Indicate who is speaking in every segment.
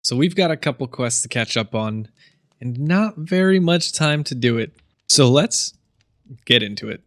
Speaker 1: So we've got a couple quests to catch up on and not very much time to do it. So let's get into it.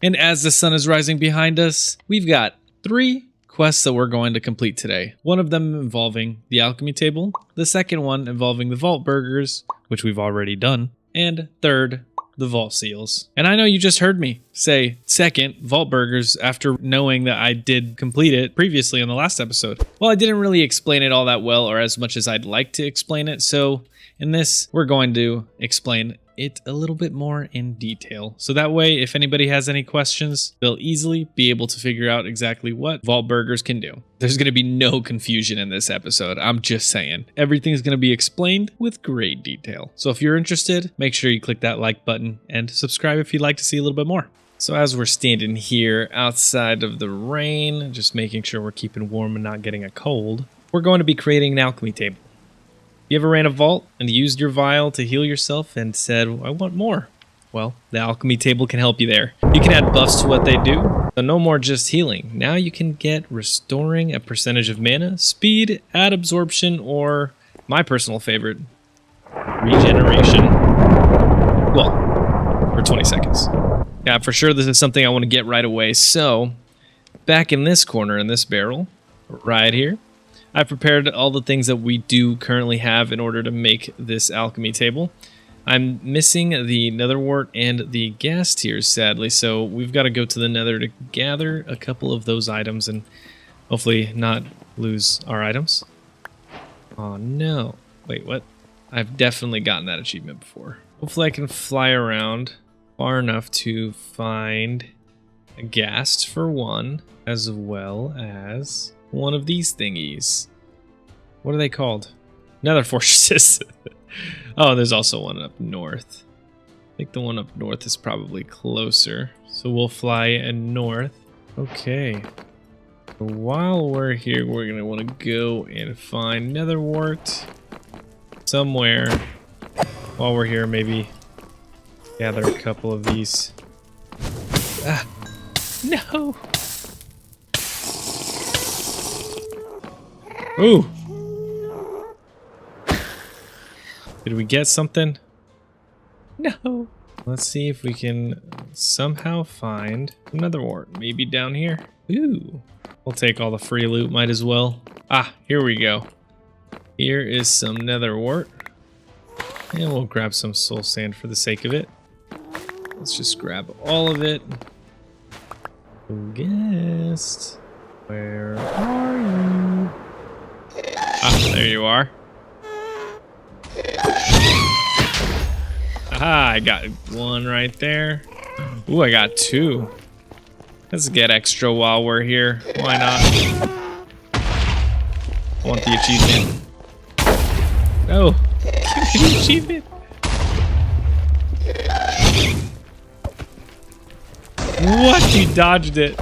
Speaker 1: And as the sun is rising behind us, we've got 3 quests that we're going to complete today. One of them involving the Alchemy Table, the second one involving the Vault Burgers, which we've already done, and third, the Vault Seals. And I know you just heard me say second, Vault Burgers, after knowing that I did complete it previously in the last episode. Well, I didn't really explain it all that well or as much as I'd like to explain it, so in this, we're going to explain it a little bit more in detail. So that way, if anybody has any questions, they'll easily be able to figure out exactly what Vault Burgers can do. There's going to be no confusion in this episode. I'm just saying. Everything's going to be explained with great detail. So if you're interested, make sure you click that like button and subscribe if you'd like to see a little bit more. So as we're standing here outside of the rain, just making sure we're keeping warm and not getting a cold, we're going to be creating an alchemy table. You ever ran a vault and used your vial to heal yourself and said, I want more? Well, the Alchemy Table can help you there. You can add buffs to what they do, so no more just healing. Now you can get restoring a percentage of mana, speed, add absorption, or my personal favorite, regeneration. Well, for 20 seconds. Yeah, for sure this is something I want to get right away. So, back in this corner in this barrel, right here, I've prepared all the things that we do currently have in order to make this alchemy table. I'm missing the netherwort and the gas tiers, sadly, so we've got to go to the nether to gather a couple of those items and hopefully not lose our items. Oh no. Wait, what? I've definitely gotten that achievement before. Hopefully I can fly around far enough to find a ghast for one, as well as one of these thingies. What are they called? Nether fortresses. Oh, there's also one up north. I think the one up north is probably closer. So we'll fly north. Okay. So while we're here, we're going to want to go and find netherwort somewhere. While we're here, maybe gather a couple of these. Ah, no! Ooh! Did we get something? No! Let's see if we can somehow find another wart. Maybe down here? Ooh! We'll take all the free loot, might as well. Ah, here we go. Here is some nether wart. And we'll grab some soul sand for the sake of it. Let's just grab all of it. Guest, where are you? Ah, there you are. Aha, I got one right there. Ooh, I got 2. Let's get extra while we're here. Why not? I want the achievement. No, give me the achievement. What? He dodged it.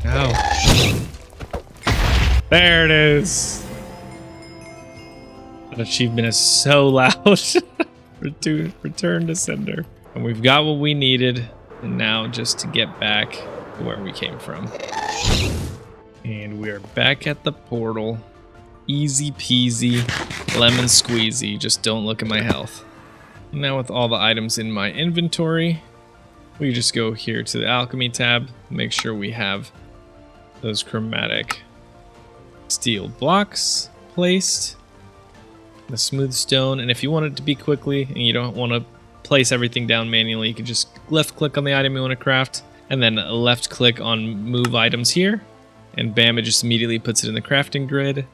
Speaker 1: No. There it is. That achievement is so loud. Return to sender. And we've got what we needed. And now just to get back to where we came from. And we are back at the portal. Easy peasy, lemon squeezy. Just don't look at my health. Now with all the items in my inventory, we just go here to the alchemy tab. Make sure we have those chromatic steel blocks placed, the smooth stone, and if you want it to be quickly and you don't want to place everything down manually, you can just left click on the item you want to craft and then left click on move items here, and bam, it just immediately puts it in the crafting grid.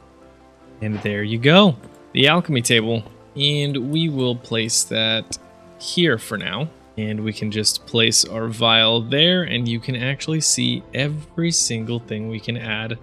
Speaker 1: And there you go, the alchemy table. And we will place that here for now. And we can just place our vial there, and you can actually see every single thing we can add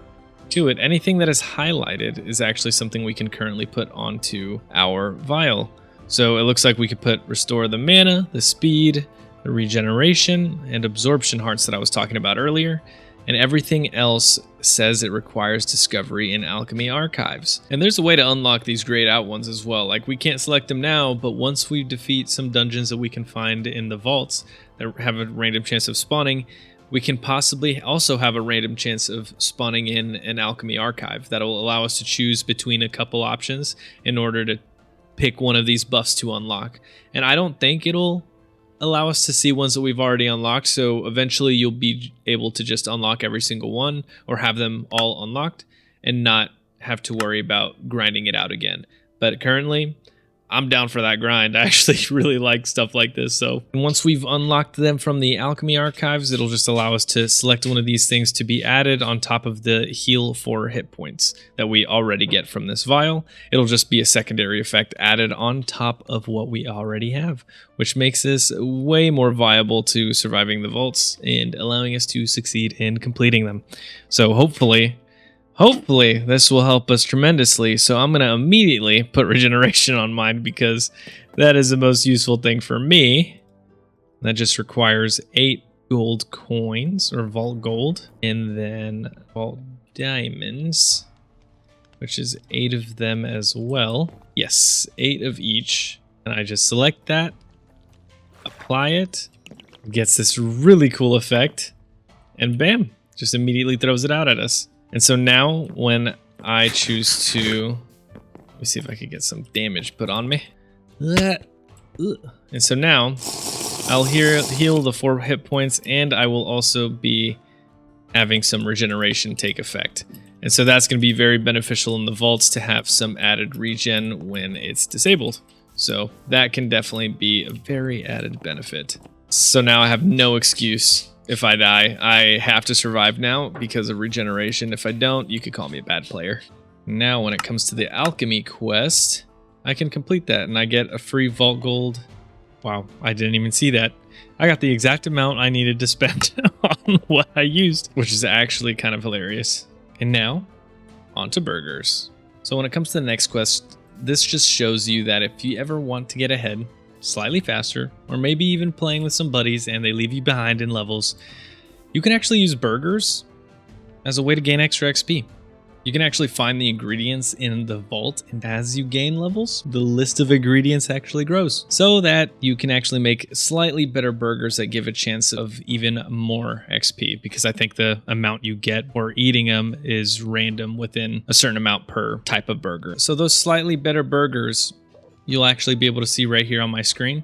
Speaker 1: to it. Anything that is highlighted is actually something we can currently put onto our vial. So it looks like we could put restore the mana, the speed, the regeneration, and absorption hearts that I was talking about earlier. And everything else says it requires discovery in Alchemy Archives. And there's a way to unlock these grayed out ones as well. Like, we can't select them now, but once we defeat some dungeons that we can find in the vaults that have a random chance of spawning, we can possibly also have a random chance of spawning in an alchemy archive that'll allow us to choose between a couple options in order to pick one of these buffs to unlock. And I don't think it'll allow us to see ones that we've already unlocked, so eventually you'll be able to just unlock every single one or have them all unlocked and not have to worry about grinding it out again. But currently, I'm down for that grind. I actually really like stuff like this. So once we've unlocked them from the alchemy archives, it'll just allow us to select one of these things to be added on top of the heal for hit points that we already get from this vial. It'll just be a secondary effect added on top of what we already have, which makes this way more viable to surviving the vaults and allowing us to succeed in completing them. So hopefully this will help us tremendously. So I'm going to immediately put regeneration on mine because that is the most useful thing for me. That just requires 8 gold coins or vault gold and then vault diamonds, which is 8 of them as well. Yes, 8 of each. And I just select that, apply it, gets this really cool effect, and bam, just immediately throws it out at us. And so now when I choose to, let me see if I can get some damage put on me. And so now I'll heal the 4 hit points, and I will also be having some regeneration take effect. And so that's going to be very beneficial in the vaults to have some added regen when it's disabled. So that can definitely be a very added benefit. So now I have no excuse. If I die, I have to survive now because of regeneration. If I don't, you could call me a bad player. Now, when it comes to the alchemy quest, I can complete that and I get a free vault gold. Wow, I didn't even see that. I got the exact amount I needed to spend on what I used, which is actually kind of hilarious. And now, on to burgers. So when it comes to the next quest, this just shows you that if you ever want to get ahead, slightly faster, or maybe even playing with some buddies and they leave you behind in levels, you can actually use burgers as a way to gain extra XP. You can actually find the ingredients in the vault, and as you gain levels, the list of ingredients actually grows, so that you can actually make slightly better burgers that give a chance of even more XP, because I think the amount you get for eating them is random within a certain amount per type of burger. So those slightly better burgers you'll actually be able to see right here on my screen.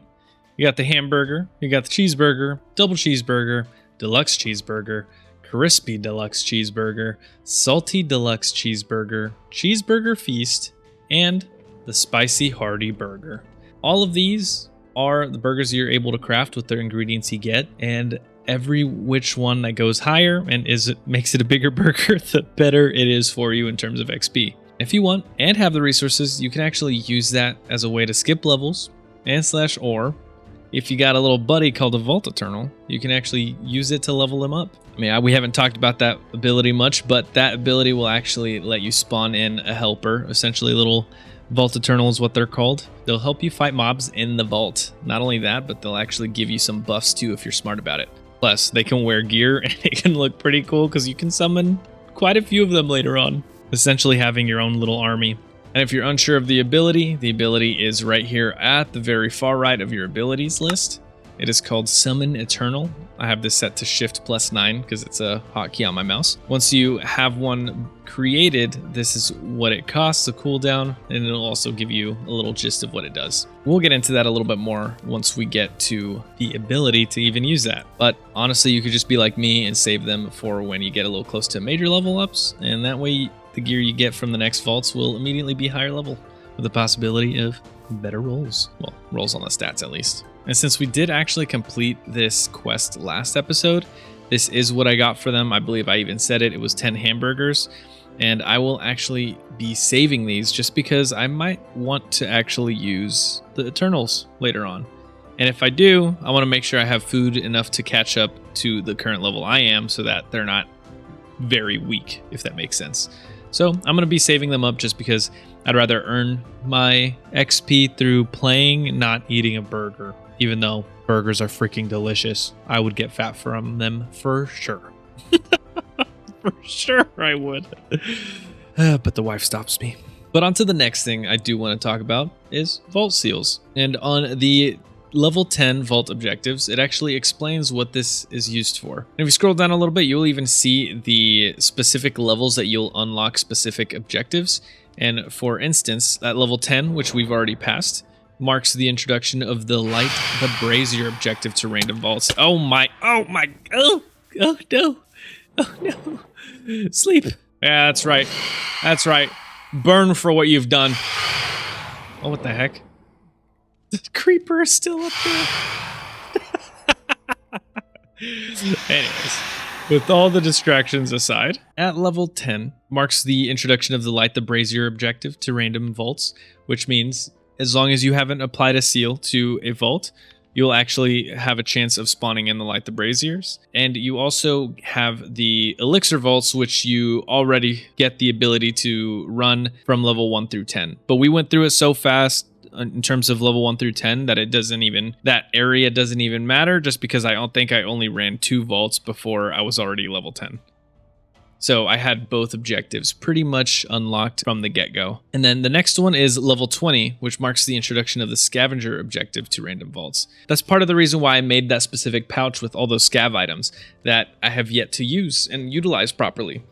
Speaker 1: You got the hamburger, you got the cheeseburger, double cheeseburger, deluxe cheeseburger, crispy deluxe cheeseburger, salty deluxe cheeseburger, cheeseburger feast, and the spicy hearty burger. All of these are the burgers you're able to craft with the ingredients you get, and every which one that goes higher and makes it a bigger burger, the better it is for you in terms of XP. If you want and have the resources, you can actually use that as a way to skip levels and or if you got a little buddy called a Vault Eternal, you can actually use it to level him up. I mean, we haven't talked about that ability much, but that ability will actually let you spawn in a helper, essentially little Vault Eternal is what they're called. They'll help you fight mobs in the vault. Not only that, but they'll actually give you some buffs too if you're smart about it. Plus, they can wear gear and it can look pretty cool because you can summon quite a few of them later on, essentially having your own little army. And if you're unsure of the ability is right here at the very far right of your abilities list. It is called Summon Eternal. I have this set to Shift +9 because it's a hotkey on my mouse. Once you have one created, this is what it costs, a cooldown, and it'll also give you a little gist of what it does. We'll get into that a little bit more once we get to the ability to even use that. But honestly, you could just be like me and save them for when you get a little close to major level ups, and that way the gear you get from the next vaults will immediately be higher level with the possibility of better rolls. Well, rolls on the stats at least. And since we did actually complete this quest last episode, this is what I got for them. I believe I even said it. It was 10 hamburgers. And I will actually be saving these just because I might want to actually use the Eternals later on. And if I do, I want to make sure I have food enough to catch up to the current level I am so that they're not very weak, if that makes sense. So I'm going to be saving them up just because I'd rather earn my XP through playing, not eating a burger. Even though burgers are freaking delicious, I would get fat from them for sure. For sure I would. But the wife stops me. But on to the next thing I do want to talk about is vault seals. And on the level 10 vault objectives, it actually explains what this is used for. And if you scroll down a little bit, you'll even see the specific levels that you'll unlock specific objectives. And for instance, at level 10, which we've already passed, marks the introduction of the Light the Brazier objective to random vaults. Oh no, oh no, sleep. Yeah, that's right, burn for what you've done. Oh, what the heck? The creeper is still up there. Anyways, with all the distractions aside, at level 10 marks the introduction of the Light the Brazier objective to random vaults, which means as long as you haven't applied a seal to a vault, you'll actually have a chance of spawning in the Light the Braziers. And you also have the elixir vaults, which you already get the ability to run from level 1 through 10. But we went through it so fast in terms of level 1 through 10 that that area doesn't even matter, just because I don't think I only ran 2 vaults before I was already level 10. So I had both objectives pretty much unlocked from the get-go. And then the next one is level 20, which marks the introduction of the scavenger objective to random vaults. That's part of the reason why I made that specific pouch with all those scav items that I have yet to use and utilize properly.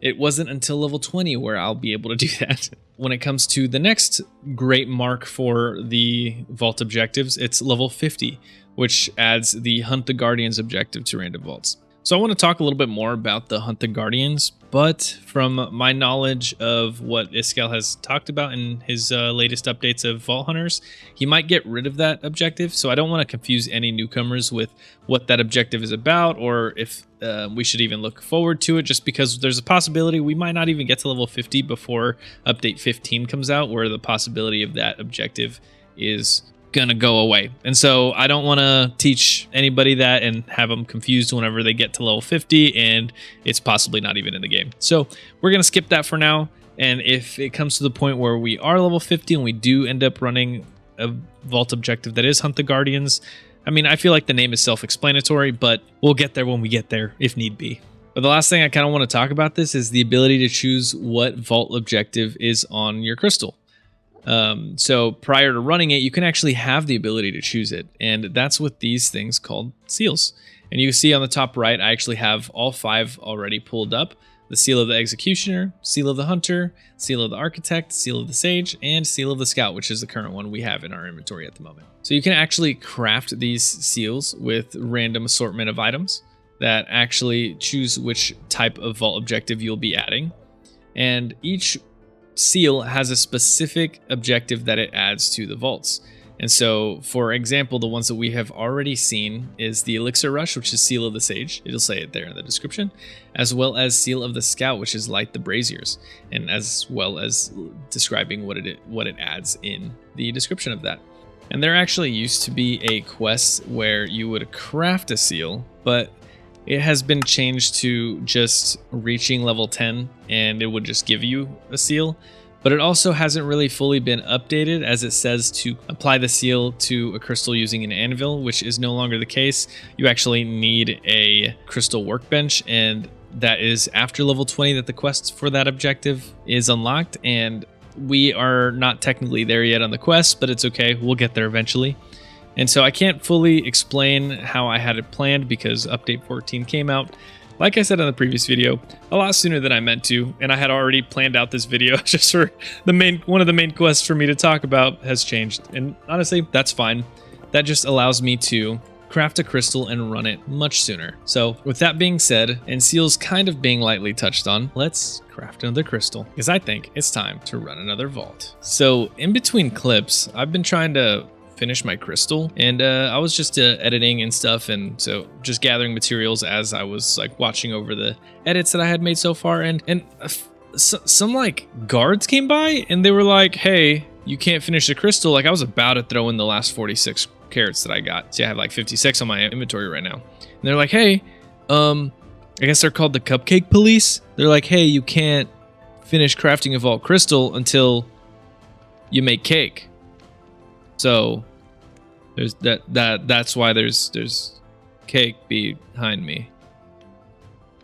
Speaker 1: It wasn't until level 20 where I'll be able to do that. When it comes to the next great mark for the vault objectives, it's level 50, which adds the Hunt the Guardians objective to random vaults. So I want to talk a little bit more about the Hunt the Guardians, but from my knowledge of what Iskel has talked about in his latest updates of Vault Hunters, he might get rid of that objective, so I don't want to confuse any newcomers with what that objective is about, or if we should even look forward to it, just because there's a possibility we might not even get to level 50 before update 15 comes out, where the possibility of that objective is gonna go away. And so I don't want to teach anybody that and have them confused whenever they get to level 50 and it's possibly not even in the game. So we're gonna skip that for now, and if it comes to the point where we are level 50 and we do end up running a vault objective that is Hunt the Guardians, I mean, I feel like the name is self-explanatory, but we'll get there when we get there if need be. But the last thing I kind of want to talk about this is the ability to choose what vault objective is on your crystal. So prior to running it, you can actually have the ability to choose it, and that's with these things called seals. And you can see on the top right, I actually have all 5 already pulled up: the Seal of the Executioner, Seal of the Hunter, Seal of the Architect, Seal of the Sage, and Seal of the Scout, which is the current one we have in our inventory at the moment. So you can actually craft these seals with random assortment of items that actually choose which type of vault objective you'll be adding, and each seal has a specific objective that it adds to the vaults. And so, for example, the ones that we have already seen is the Elixir Rush, which is Seal of the Sage. It'll say it there in the description, as well as Seal of the Scout, which is Light the Braziers, and as well as describing what it adds in the description of that. And there actually used to be a quest where you would craft a seal, but it has been changed to just reaching level 10 and it would just give you a seal. But it also hasn't really fully been updated, as it says to apply the seal to a crystal using an anvil, which is no longer the case. You actually need a crystal workbench, and that is after level 20 that the quest for that objective is unlocked. And we are not technically there yet on the quest, but it's okay. We'll get there eventually. And so I can't fully explain how I had it planned because update 14 came out, like I said in the previous video, a lot sooner than I meant to, and I had already planned out this video just for one of the main quests for me to talk about has changed. And honestly, that's fine. That just allows me to craft a crystal and run it much sooner. So with that being said, and seals kind of being lightly touched on, let's craft another crystal, because I think it's time to run another vault. So in between clips, I've been trying to finish my crystal, and I was just editing and stuff, and so just gathering materials as I was like watching over the edits that I had made so far, and some like guards came by and they were like, hey, you can't finish the crystal. Like, I was about to throw in the last 46 carats that I got. See, I have like 56 on my inventory right now, and they're like, hey, I guess they're called the Cupcake Police. They're like, hey, you can't finish crafting a vault crystal until you make cake. So there's that's why there's cake behind me.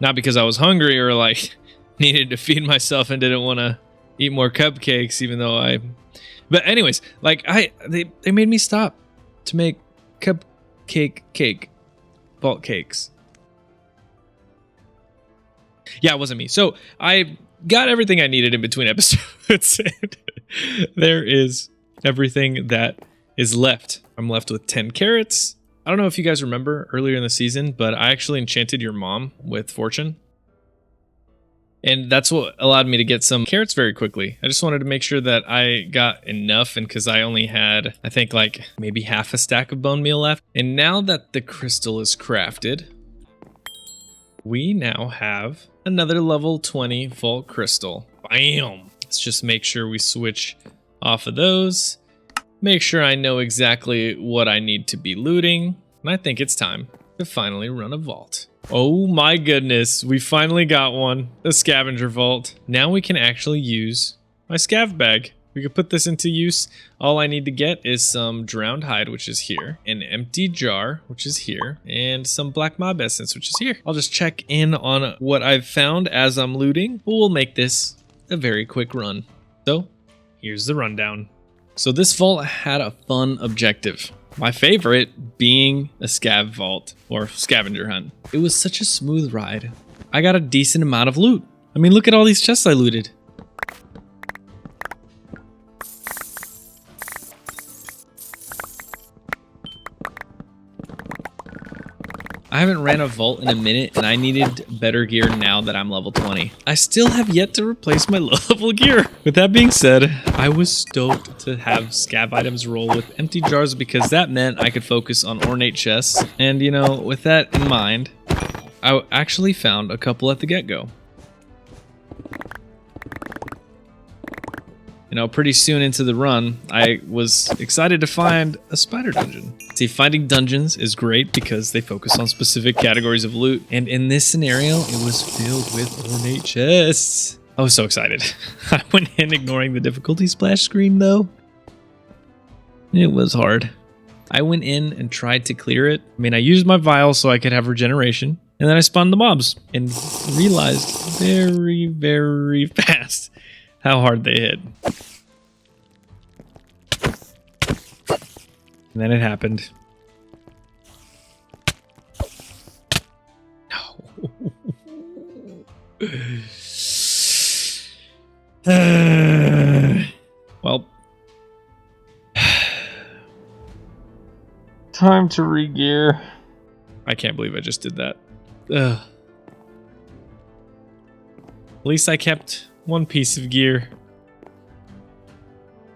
Speaker 1: Not because I was hungry or like needed to feed myself and didn't want to eat more cupcakes, even though but anyways, like they made me stop to make cake. Vault cakes. Yeah, it wasn't me. So I got everything I needed in between episodes. There is everything that is left. I'm left with 10 carrots. I don't know if you guys remember earlier in the season, but I actually enchanted your mom with fortune. And that's what allowed me to get some carrots very quickly. I just wanted to make sure that I got enough, and because I only had, I think, like maybe half a stack of bone meal left. And now that the crystal is crafted, we now have another level 20 vault crystal. Bam! Let's just make sure we switch off of those. Make sure I know exactly what I need to be looting. And I think it's time to finally run a vault. Oh my goodness, we finally got one. A scavenger vault. Now we can actually use my scav bag. We could put this into use. All I need to get is some drowned hide, which is here, an empty jar, which is here, and some black mob essence, which is here. I'll just check in on what I've found as I'm looting, but we'll make this a very quick run. So here's the rundown. So this vault had a fun objective. My favorite being a scav vault or scavenger hunt. It was such a smooth ride. I got a decent amount of loot. I mean, look at all these chests I looted. I haven't ran a vault in a minute, and I needed better gear now that I'm level 20. I still have yet to replace my low-level gear. With that being said, I was stoked to have scav items roll with empty jars because that meant I could focus on ornate chests. And, you know, with that in mind, I actually found a couple at the get-go. You know, pretty soon into the run, I was excited to find a spider dungeon. See, finding dungeons is great because they focus on specific categories of loot. And in this scenario, it was filled with ornate chests. I was so excited. I went in ignoring the difficulty splash screen though. It was hard. I went in and tried to clear it. I mean, I used my vial so I could have regeneration. And then I spawned the mobs and realized very, very fast how hard they hit. And then it happened. No. Well. Time to re-gear. I can't believe I just did that. Ugh. At least I kept one piece of gear.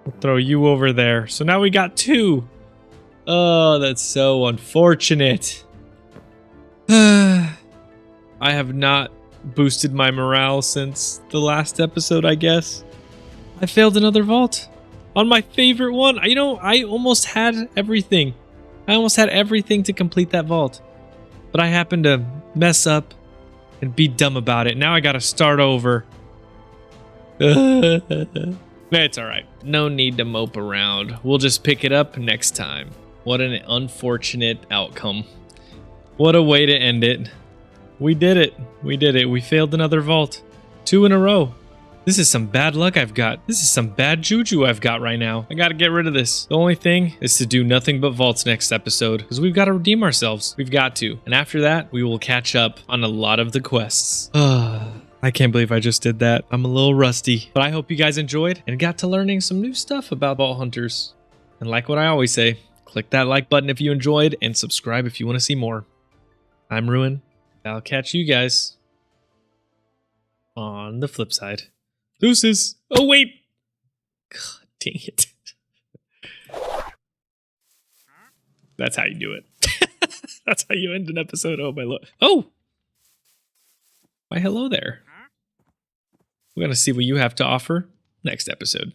Speaker 1: I'll throw you over there. So now we got two. Oh, that's so unfortunate. I have not boosted my morale since the last episode, I guess. I failed another vault on my favorite one. You know, I almost had everything. I almost had everything to complete that vault. But I happened to mess up and be dumb about it. Now I gotta start over. It's alright. No need to mope around. We'll just pick it up next time. What an unfortunate outcome. What a way to end it. We did it. We did it. We failed another vault. 2 in a row. This is some bad luck I've got. This is some bad juju I've got right now. I gotta get rid of this. The only thing is to do nothing but vaults next episode, because we've got to redeem ourselves. We've got to. And after that, we will catch up on a lot of the quests. I can't believe I just did that. I'm a little rusty. But I hope you guys enjoyed and got to learning some new stuff about vault hunters. And like what I always say, click that like button if you enjoyed and subscribe if you want to see more. I'm Ruin. I'll catch you guys on the flip side. Deuces. Oh, wait. God dang it. That's how you do it. That's how you end an episode. Oh, my lord. Oh. Why, hello there. We're going to see what you have to offer next episode.